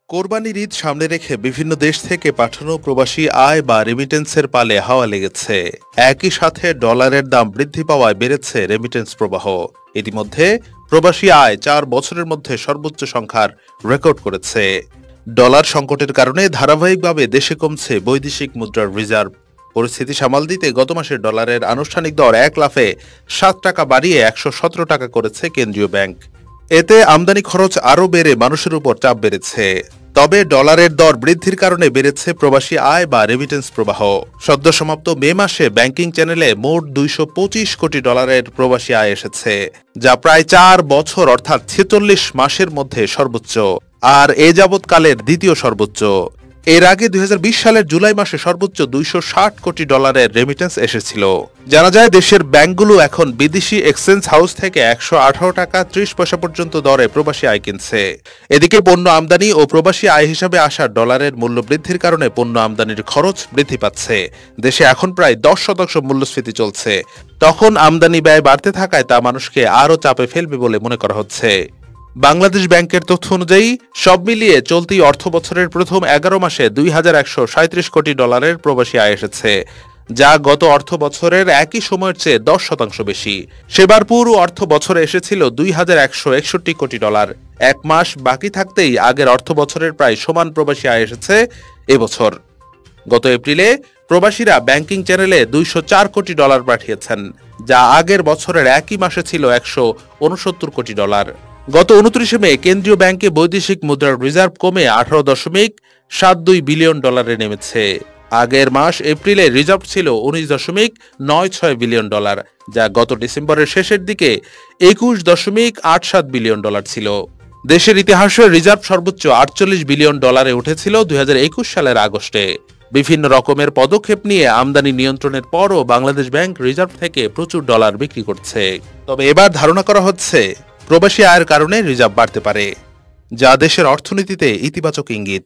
কোরবানির ঈদ সামনে রেখে বিভিন্ন দেশ থেকে পাঠানো প্রবাসী আয় বা রেমিটেন্সের পালে হাওয়া লেগেছে। একই সাথে ডলারের দাম বৃদ্ধি পাওয়ায় বেড়েছে রেমিটেন্স প্রবাহ। ইতিমধ্যে প্রবাসী আয় 4 বছরের মধ্যে সর্বোচ্চ সংখ্যার রেকর্ড করেছে। ডলার সংকটের কারণে ধারাবাহিকভাবে দেশে কমছে বৈদেশিক মুদ্রার রিজার্ভ। পরিস্থিতি সামাল দিতে গত মাসে ডলারের আনুষ্ঠানিক দর এক লাফে 7 টাকা বাড়িয়ে 117 টাকা করেছে কেন্দ্রীয় ব্যাংক। এতে আমদানি খরচ আরও বেড়ে মানুষের উপর চাপ বেড়েছে। তবে ডলারের দর বৃদ্ধির কারণে বেড়েছে প্রবাসী আয় বা রেমিটেন্স প্রবাহ। সদ্য সমাপ্ত মে মাসে ব্যাংকিং চ্যানেলে মোট 225 কোটি ডলারের প্রবাসী আয় এসেছে, যা প্রায় 4 বছর অর্থাৎ 46 মাসের মধ্যে সর্বোচ্চ, আর এ যাবৎকালের দ্বিতীয় সর্বোচ্চ। এর আগে 2020 সালের জুলাই মাসে সর্বোচ্চ 260 কোটি ডলারের রেমিটেন্স এসেছিল। জানা যায় দেশের ব্যাংকগুলো এখন বিদেশি এক্সচেঞ্জ হাউস থেকে 118 টাকা 30 পয়সা পর্যন্ত দরে প্রবাসী আয় কিনছে। এদিকে পণ্য আমদানি ও প্রবাসী আয় হিসাবে আসা ডলারের মূল্য বৃদ্ধির কারণে পণ্য আমদানির খরচ বৃদ্ধি পাচ্ছে। দেশে এখন প্রায় 10% মূল্যস্ফীতি চলছে। তখন আমদানি ব্যয় বাড়তে থাকায় তা মানুষকে আরও চাপে ফেলবে বলে মনে করা হচ্ছে। বাংলাদেশ ব্যাংকের তথ্য অনুযায়ী সব মিলিয়ে চলতি অর্থ বছরের প্রথম 11 মাসে 2137 কোটি ডলারের প্রবাসী আয় এসেছে, যা গত অর্থ বছরের একই সময়ের চেয়ে 10% বেশি। সেবার পুরো অর্থ বছরে এসেছিল 2161 কোটি ডলার। এক মাস বাকি থাকতেই আগের অর্থ বছরের প্রায় সমান প্রবাসী আয় এসেছে এবছর। গত এপ্রিলে প্রবাসীরা ব্যাংকিং চ্যানেলে 204 কোটি ডলার পাঠিয়েছেন, যা আগের বছরের একই মাসে ছিল 169 কোটি ডলার। গত 29 মে কেন্দ্রীয় ব্যাংকে বৈদেশিক মুদ্রার রিজার্ভ কমে 18.72 বিলিয়ন ডলারে নেমেছে। আগের মাস এপ্রিলে রিজার্ভ ছিল 19.96 বিলিয়ন ডলার, যা গত ডিসেম্বরের শেষের দিকে 21.87 বিলিয়ন ডলার ছিল। দেশের ইতিহাসে রিজার্ভ সর্বোচ্চ 48 বিলিয়ন ডলারে উঠেছিল 2021 সালের আগস্টে। বিভিন্ন রকমের পদক্ষেপ নিয়ে আমদানি নিয়ন্ত্রণের পরও বাংলাদেশ ব্যাংক রিজার্ভ থেকে প্রচুর ডলার বিক্রি করছে। তবে এবার ধারণা করা হচ্ছে প্রবাসী আয়ের কারণে রিজার্ভ বাড়তে পারে, যা দেশের অর্থনীতিতে ইতিবাচক ইঙ্গিত।